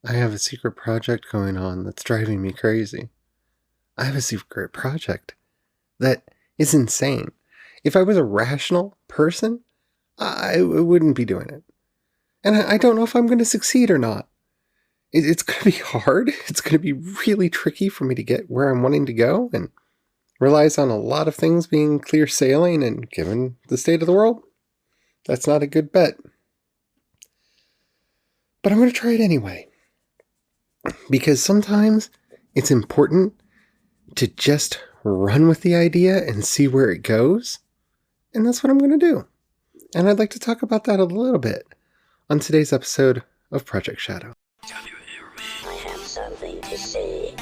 I have a secret project going on that's driving me crazy. I have a secret project that is insane. If I was a rational person, I wouldn't be doing it. And I don't know if I'm going to succeed or not. It's going to be hard. It's going to be really tricky for me to get where I'm wanting to go, and relies on a lot of things being clear sailing, and given the state of the world, that's not a good bet. But I'm going to try it anyway. Because sometimes it's important to just run with the idea and see where it goes. And that's what I'm going to do. And I'd like to talk about that a little bit on today's episode of Project Shadow. Can you hear me? I have something to say.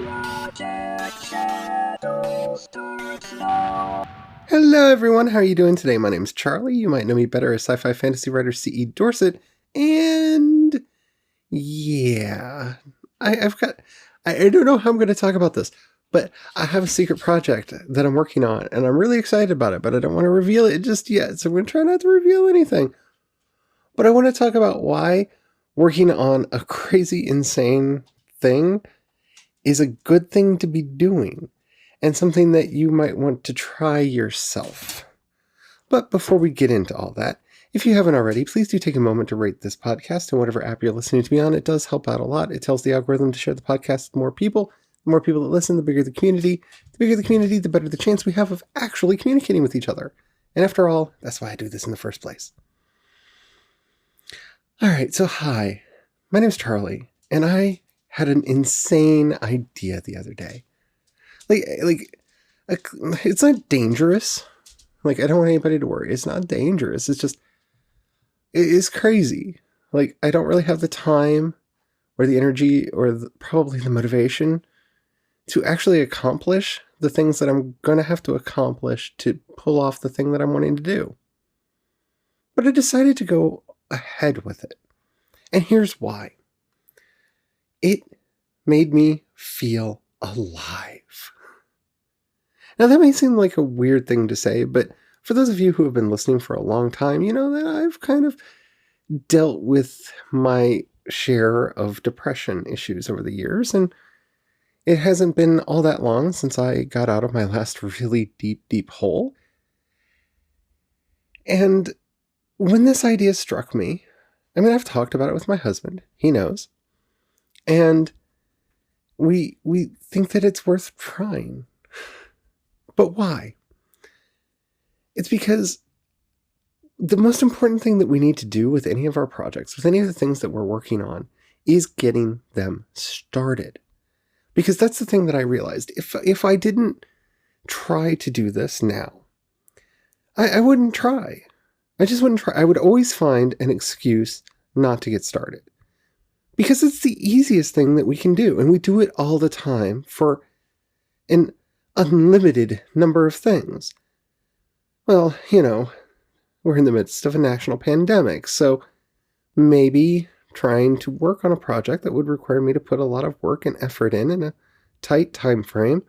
Project Shadow starts now. Hello everyone, how are you doing today? My name's Charlie. You might know me better as sci-fi fantasy writer C.E. Dorset. And yeah, I don't know how I'm going to talk about this, but I have a secret project that I'm working on and I'm really excited about it, but I don't want to reveal it just yet. So I'm going to try not to reveal anything. But I want to talk about why working on a crazy, insane thing is a good thing to be doing, and something that you might want to try yourself. But before we get into all that, if you haven't already, please do take a moment to rate this podcast in whatever app you're listening to me on. It does help out a lot. It tells the algorithm to share the podcast with more people. The more people that listen, the bigger the community. The bigger the community, the better the chance we have of actually communicating with each other. And after all, that's why I do this in the first place. Alright, so hi. My name's Charlie, and I had an insane idea the other day. It's not dangerous. I don't want anybody to worry. It's not dangerous. It's just, it is crazy. I don't really have the time or the energy or probably the motivation to actually accomplish the things that I'm going to have to accomplish to pull off the thing that I'm wanting to do. But I decided to go ahead with it. And here's why. It made me feel alive. Now that may seem like a weird thing to say, but for those of you who have been listening for a long time, you know that I've kind of dealt with my share of depression issues over the years, and it hasn't been all that long since I got out of my last really deep, deep hole. And when this idea struck me, I've talked about it with my husband. He knows. And we think that it's worth trying. But why? It's because the most important thing that we need to do with any of our projects, with any of the things that we're working on, is getting them started. Because that's the thing that I realized. If I didn't try to do this now, I wouldn't try. I just wouldn't try. I would always find an excuse not to get started. Because it's the easiest thing that we can do. And we do it all the time for an unlimited number of things. Well, we're in the midst of a national pandemic, so maybe trying to work on a project that would require me to put a lot of work and effort in a tight time frame,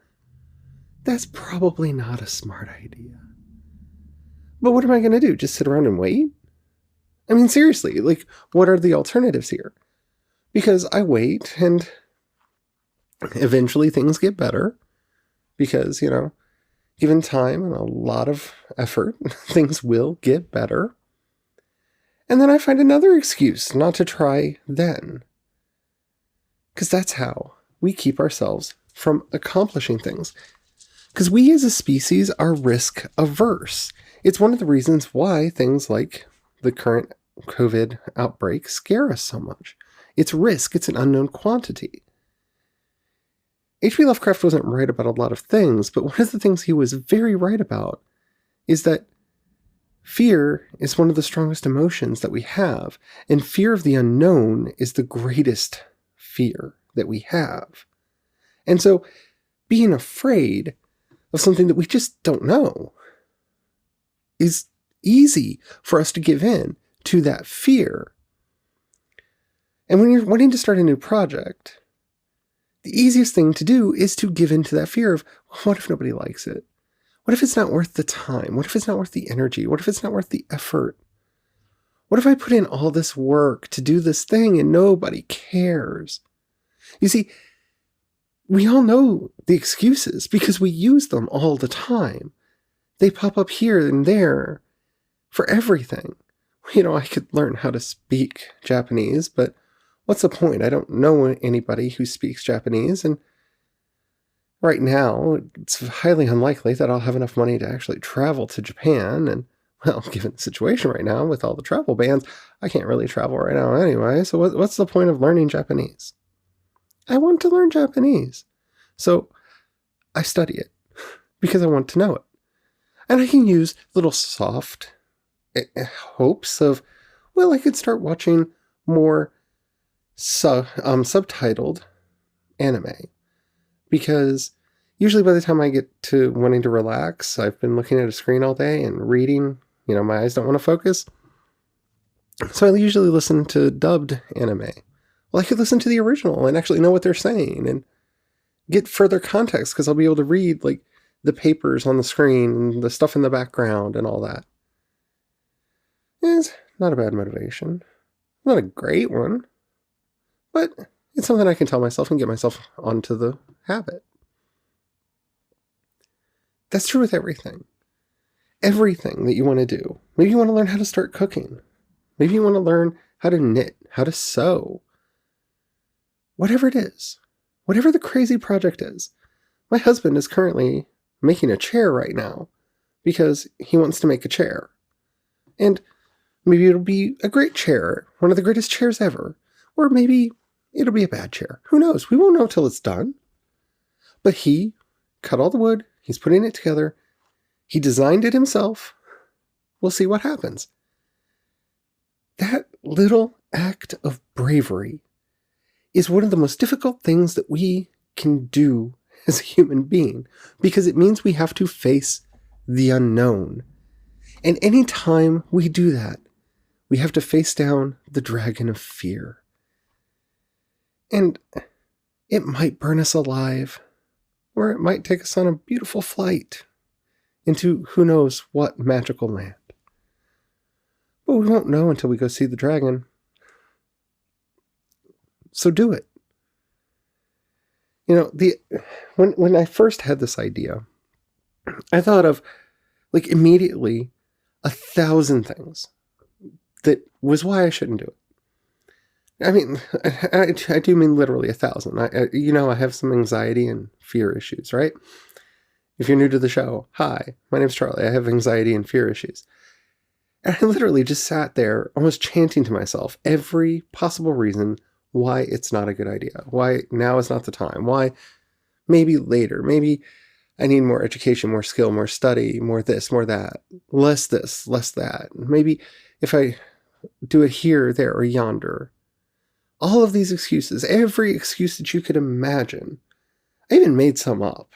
that's probably not a smart idea. But what am I going to do? Just sit around and wait? Seriously, what are the alternatives here? Because I wait and eventually things get better. Because, given time and a lot of effort, things will get better. And then I find another excuse not to try then. Because that's how we keep ourselves from accomplishing things. Because we as a species are risk averse. It's one of the reasons why things like the current COVID outbreak scare us so much. It's risk. It's an unknown quantity. H.P. Lovecraft wasn't right about a lot of things, but one of the things he was very right about is that fear is one of the strongest emotions that we have, and fear of the unknown is the greatest fear that we have. And so, being afraid of something that we just don't know is easy for us to give in to that fear. And when you're wanting to start a new project, the easiest thing to do is to give in to that fear of, well, what if nobody likes it? What if it's not worth the time? What if it's not worth the energy? What if it's not worth the effort? What if I put in all this work to do this thing and nobody cares? You see, we all know the excuses because we use them all the time. They pop up here and there for everything. I could learn how to speak Japanese, but what's the point? I don't know anybody who speaks Japanese, and right now it's highly unlikely that I'll have enough money to actually travel to Japan, and well, given the situation right now with all the travel bans, I can't really travel right now anyway, so what's the point of learning Japanese? I want to learn Japanese, so I study it because I want to know it. And I can use little soft hopes of, well, I could start watching more subtitled anime, because usually by the time I get to wanting to relax, I've been looking at a screen all day and reading, my eyes don't want to focus. So I usually listen to dubbed anime. Well, I could listen to the original and actually know what they're saying and get further context, because I'll be able to read like the papers on the screen and the stuff in the background and all that. It's not a bad motivation. Not a great one, but it's something I can tell myself and get myself onto the habit. That's true with everything. Everything that you want to do. Maybe you want to learn how to start cooking. Maybe you want to learn how to knit, how to sew. Whatever it is, whatever the crazy project is. My husband is currently making a chair right now because he wants to make a chair. And maybe it'll be a great chair, one of the greatest chairs ever. Or maybe it'll be a bad chair. Who knows? We won't know till it's done. But he cut all the wood. He's putting it together. He designed it himself. We'll see what happens. That little act of bravery is one of the most difficult things that we can do as a human being, because it means we have to face the unknown. And anytime we do that, we have to face down the dragon of fear. And it might burn us alive, or it might take us on a beautiful flight into who knows what magical land. But we won't know until we go see the dragon. So do it. When I first had this idea, I thought of like immediately 1,000 things that was why I shouldn't do it. I mean, I do mean literally 1,000. I have some anxiety and fear issues, right? If you're new to the show, hi, my name's Charlie. I have anxiety and fear issues. And I literally just sat there almost chanting to myself every possible reason why it's not a good idea, why now is not the time, why maybe later, maybe I need more education, more skill, more study, more this, more that, less this, less that. Maybe if I do it here, there, or yonder. All of these excuses, every excuse that you could imagine. I even made some up.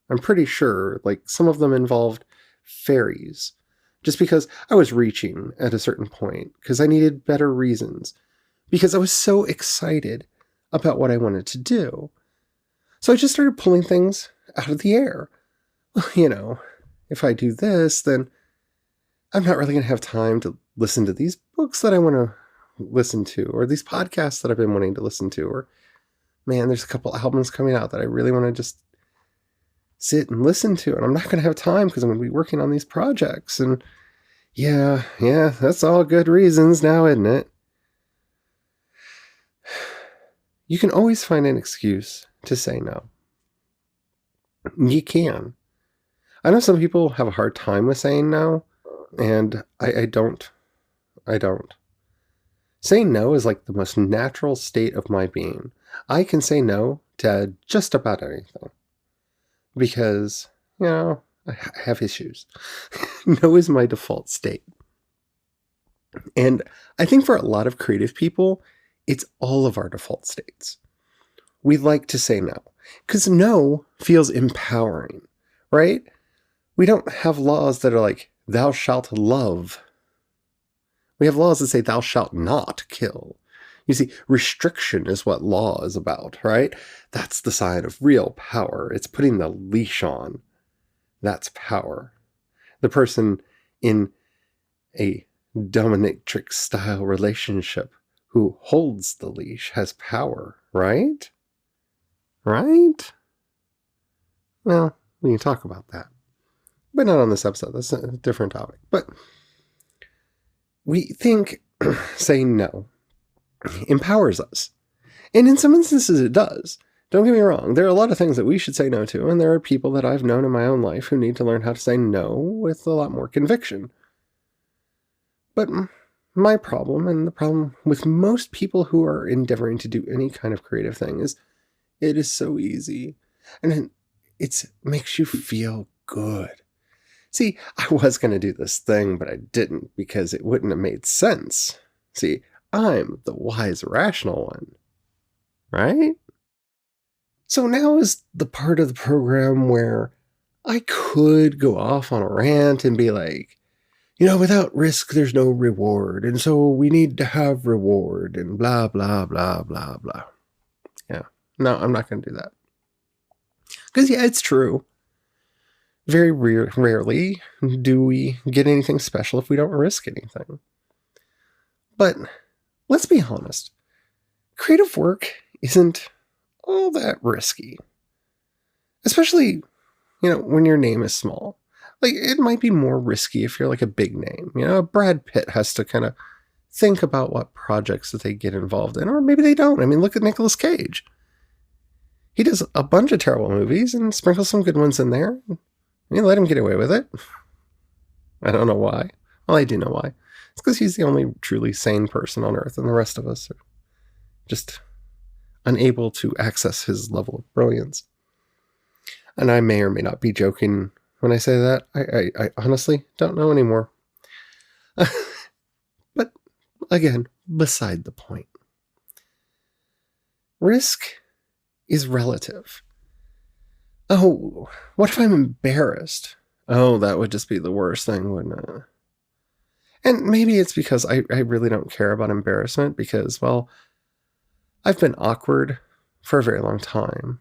I'm pretty sure, like, some of them involved fairies, just because I was reaching at a certain point, because I needed better reasons, because I was so excited about what I wanted to do. So I just started pulling things out of the air. Well, if I do this, then I'm not really going to have time to listen to these books that I want to listen to, or these podcasts that I've been wanting to listen to, or man, there's a couple albums coming out that I really want to just sit and listen to, and I'm not going to have time because I'm going to be working on these projects. And yeah, that's all good reasons now, isn't it? You can always find an excuse to say no. You can. I know some people have a hard time with saying no, and I don't. Saying no is like the most natural state of my being. I can say no to just about anything because, I have issues. No is my default state. And I think for a lot of creative people, it's all of our default states. We like to say no because no feels empowering, right? We don't have laws that are like, thou shalt love. We have laws that say, thou shalt not kill. You see, restriction is what law is about, right? That's the sign of real power. It's putting the leash on. That's power. The person in a dominatrix style relationship who holds the leash has power, right? Right? Well, we can talk about that. But not on this episode. That's a different topic. But we think saying no empowers us. And in some instances it does. Don't get me wrong. There are a lot of things that we should say no to, and there are people that I've known in my own life who need to learn how to say no with a lot more conviction. But my problem, and the problem with most people who are endeavoring to do any kind of creative thing, is it is so easy. And it makes you feel good. See, I was going to do this thing, but I didn't because it wouldn't have made sense. See, I'm the wise, rational one. Right? So now is the part of the program where I could go off on a rant and be like, without risk, there's no reward. And so we need to have reward and blah, blah, blah, blah, blah. Yeah. No, I'm not going to do that. Because, yeah, it's true. Very rarely do we get anything special if we don't risk anything. But let's be honest. Creative work isn't all that risky. Especially, when your name is small. Like, it might be more risky if you're like a big name. Brad Pitt has to kind of think about what projects that they get involved in. Or maybe they don't. I mean, look at Nicolas Cage. He does a bunch of terrible movies and sprinkles some good ones in there. Let him get away with it. I don't know why. Well, I do know why. It's because he's the only truly sane person on Earth, and the rest of us are just unable to access his level of brilliance. And I may or may not be joking when I say that. I honestly don't know anymore. But again, beside the point. Risk is relative. Oh, what if I'm embarrassed? Oh, that would just be the worst thing, wouldn't it? And maybe it's because I really don't care about embarrassment because, well, I've been awkward for a very long time.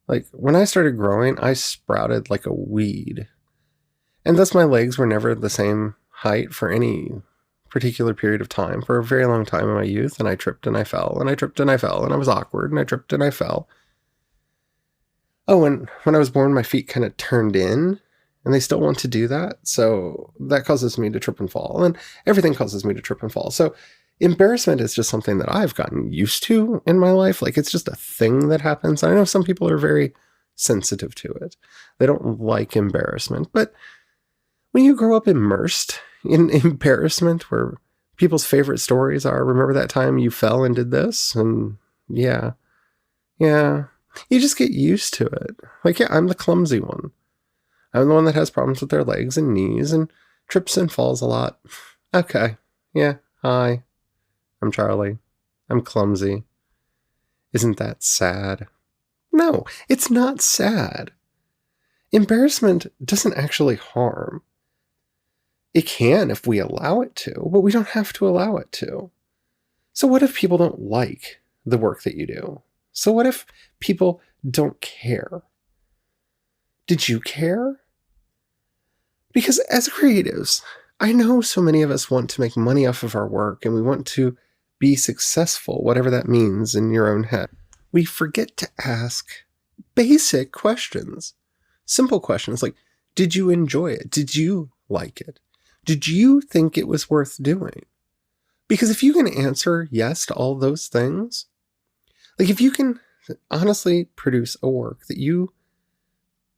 Like, when I started growing, I sprouted like a weed. And thus my legs were never the same height for any particular period of time, for a very long time in my youth, and I tripped and I fell, and I tripped and I fell, and I was awkward, and I tripped and I fell. Oh, and when I was born, my feet kind of turned in, and they still want to do that, so that causes me to trip and fall, and everything causes me to trip and fall. So embarrassment is just something that I've gotten used to in my life. Like, it's just a thing that happens. I know some people are very sensitive to it. They don't like embarrassment, but when you grow up immersed in embarrassment, where people's favorite stories are, remember that time you fell and did this? And yeah, you just get used to it. Like, yeah, I'm the clumsy one. I'm the one that has problems with their legs and knees and trips and falls a lot. Okay, yeah, hi. I'm Charlie. I'm clumsy. Isn't that sad? No, it's not sad. Embarrassment doesn't actually harm. It can if we allow it to, but we don't have to allow it to. So what if people don't like the work that you do? So what if people don't care? Did you care? Because as creatives, I know so many of us want to make money off of our work, and we want to be successful, whatever that means in your own head. We forget to ask basic questions. Simple questions like, did you enjoy it? Did you like it? Did you think it was worth doing? Because if you can answer yes to all those things, like if you can honestly produce a work that you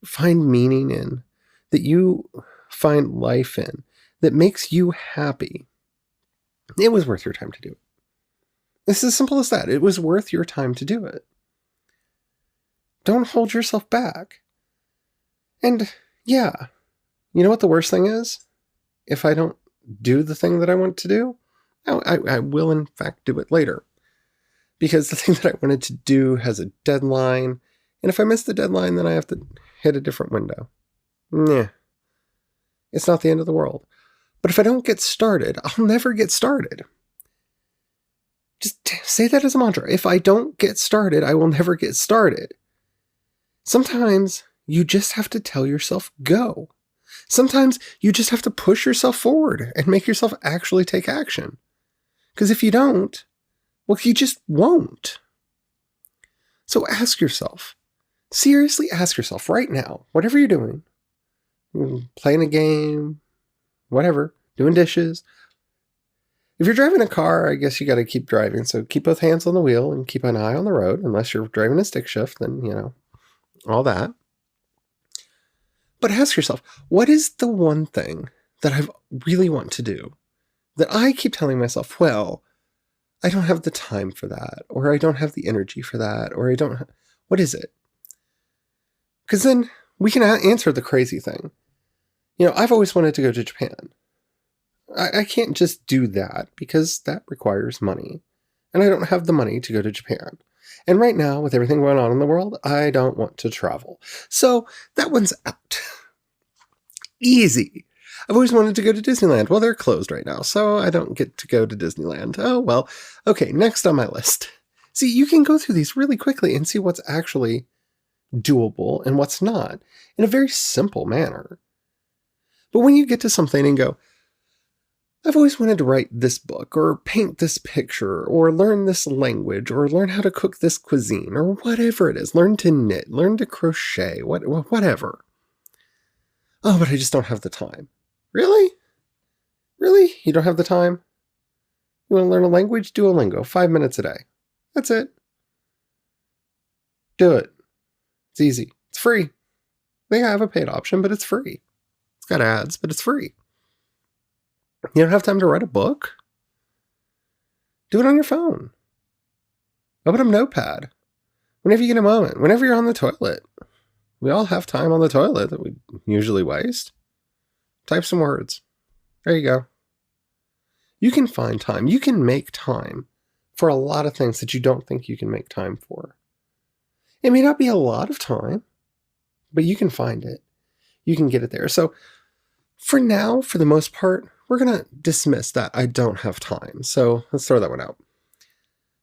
find meaning in, that you find life in, that makes you happy, it was worth your time to do it. It's as simple as that. It was worth your time to do it. Don't hold yourself back. And yeah, you know what the worst thing is? If I don't do the thing that I want to do, I will in fact do it later. Because the thing that I wanted to do has a deadline, and if I miss the deadline, then I have to hit a different window. Nah. It's not the end of the world. But if I don't get started, I'll never get started. say that as a mantra. If I don't get started, I will never get started. Sometimes you just have to tell yourself go. Sometimes you just have to push yourself forward and make yourself actually take action. Because if you don't, well, you just won't. So ask yourself, seriously ask yourself right now, whatever you're doing, playing a game, whatever, doing dishes. If you're driving a car, I guess you got to keep driving. So keep both hands on the wheel and keep an eye on the road. Unless you're driving a stick shift, then, all that. But ask yourself, what is the one thing that I really want to do that I keep telling myself, well, I don't have the time for that, or I don't have the energy for that, or I don't. What is it? Because then we can answer the crazy thing. I've always wanted to go to Japan. I can't just do that because that requires money. And I don't have the money to go to Japan. And right now, with everything going on in the world, I don't want to travel. So that one's out. Easy. I've always wanted to go to Disneyland. Well, they're closed right now, so I don't get to go to Disneyland. Oh, well. Okay, next on my list. See, you can go through these really quickly and see what's actually doable and what's not in a very simple manner. But when you get to something and go, I've always wanted to write this book, or paint this picture, or learn this language, or learn how to cook this cuisine, or whatever it is. Learn to knit, learn to crochet, whatever. Oh, but I just don't have the time. Really? Really? You don't have the time? You want to learn a language? Duolingo, 5 minutes a day. That's it. Do it. It's easy. It's free. They have a paid option, but it's free. It's got ads, but it's free. You don't have time to write a book? Do it on your phone. Open up Notepad. Whenever you get a moment. Whenever you're on the toilet. We all have time on the toilet that we usually waste. Type some words. There you go. You can find time. You can make time for a lot of things that you don't think you can make time for. It may not be a lot of time, but you can find it. You can get it there. So for now, for the most part, we're going to dismiss that I don't have time. So let's throw that one out.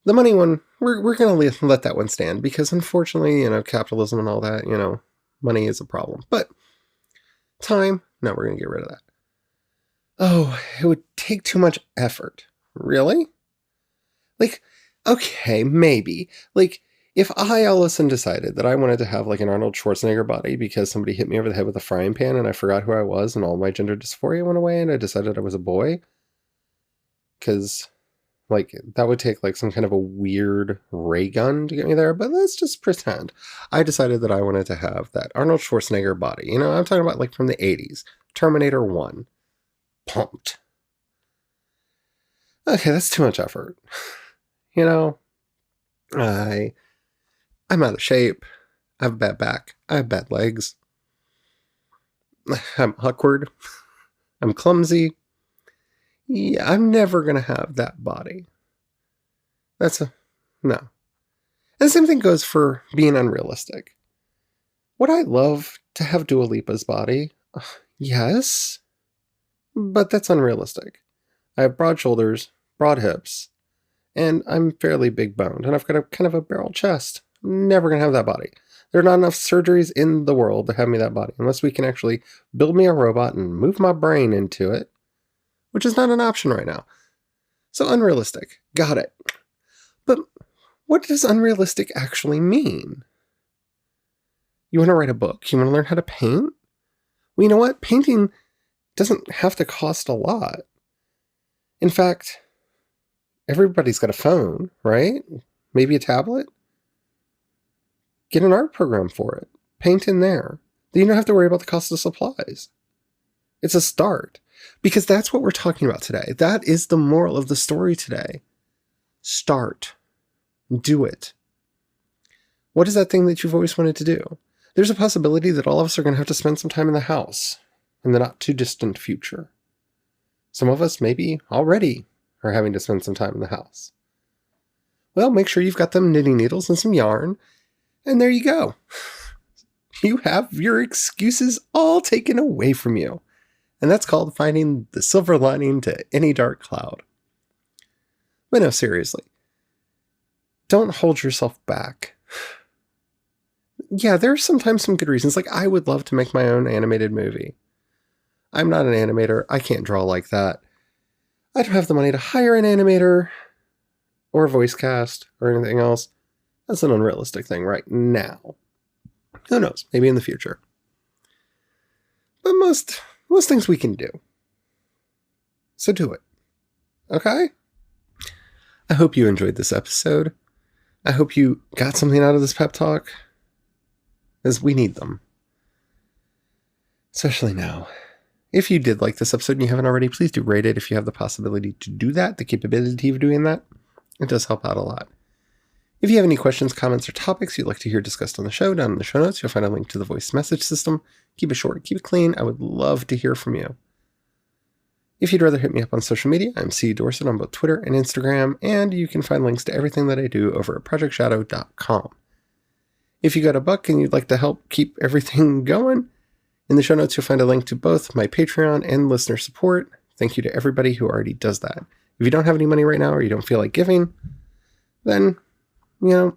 The money one, we're going to let that one stand because unfortunately, capitalism and all that, money is a problem. But time, no, we're going to get rid of that. Oh, it would take too much effort. Really? Okay, maybe. If I all of a sudden decided that I wanted to have an Arnold Schwarzenegger body because somebody hit me over the head with a frying pan and I forgot who I was and all my gender dysphoria went away and I decided I was a boy, because that would take some kind of a weird ray gun to get me there, but let's just pretend I decided that I wanted to have that Arnold Schwarzenegger body. I'm talking about from the 80s, Terminator 1. Pumped. Okay, that's too much effort. I'm out of shape. I have a bad back. I have bad legs. I'm awkward. I'm clumsy. Yeah, I'm never going to have that body. No. And the same thing goes for being unrealistic. Would I love to have Dua Lipa's body? Yes. But that's unrealistic. I have broad shoulders, broad hips, and I'm fairly big boned, and I've got a kind of a barrel chest. I'm never going to have that body. There are not enough surgeries in the world to have me that body, unless we can actually build me a robot and move my brain into it, which is not an option right now. So unrealistic. Got it. But what does unrealistic actually mean? You want to write a book? You want to learn how to paint? Well, you know what? Painting doesn't have to cost a lot. In fact, everybody's got a phone, right? Maybe a tablet? Get an art program for it. Paint in there. Then you don't have to worry about the cost of supplies. It's a start. Because that's what we're talking about today. That is the moral of the story today. Start. Do it. What is that thing that you've always wanted to do? There's a possibility that all of us are going to have to spend some time in the house in the not too distant future. Some of us maybe already are having to spend some time in the house. Well, make sure you've got them knitting needles and some yarn, and there you go. You have your excuses all taken away from you. And that's called finding the silver lining to any dark cloud. But no, seriously. don't hold yourself back. Yeah, there's sometimes some good reasons. Like, I would love to make my own animated movie. I'm not an animator. I can't draw like that. I don't have the money to hire an animator or a voice cast or anything else. That's an unrealistic thing right now. Who knows? Maybe in the future. But most things we can do. So do it. Okay? I hope you enjoyed this episode. I hope you got something out of this pep talk, as we need them. Especially now. If you did like this episode and you haven't already, please do rate it if you have the possibility to do that, the capability of doing that. It does help out a lot. If you have any questions, comments, or topics you'd like to hear discussed on the show, down in the show notes, you'll find a link to the voice message system. Keep it short, keep it clean. I would love to hear from you. If you'd rather hit me up on social media, I'm C. Dorset on both Twitter and Instagram, and you can find links to everything that I do over at projectshadow.com. If you got a buck and you'd like to help keep everything going, in the show notes you'll find a link to both my Patreon and listener support. Thank you to everybody who already does that. If you don't have any money right now or you don't feel like giving, then, if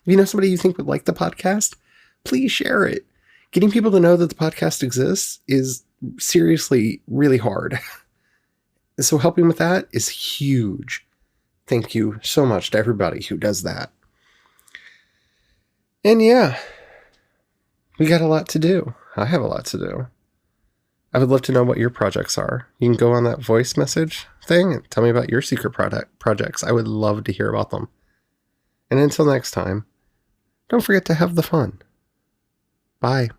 you know somebody you think would like the podcast, please share it. Getting people to know that the podcast exists is seriously really hard. So helping with that is huge. Thank you so much to everybody who does that. And yeah, we got a lot to do. I have a lot to do. I would love to know what your projects are. You can go on that voice message thing and tell me about your secret projects. I would love to hear about them. And until next time, don't forget to have the fun. Bye.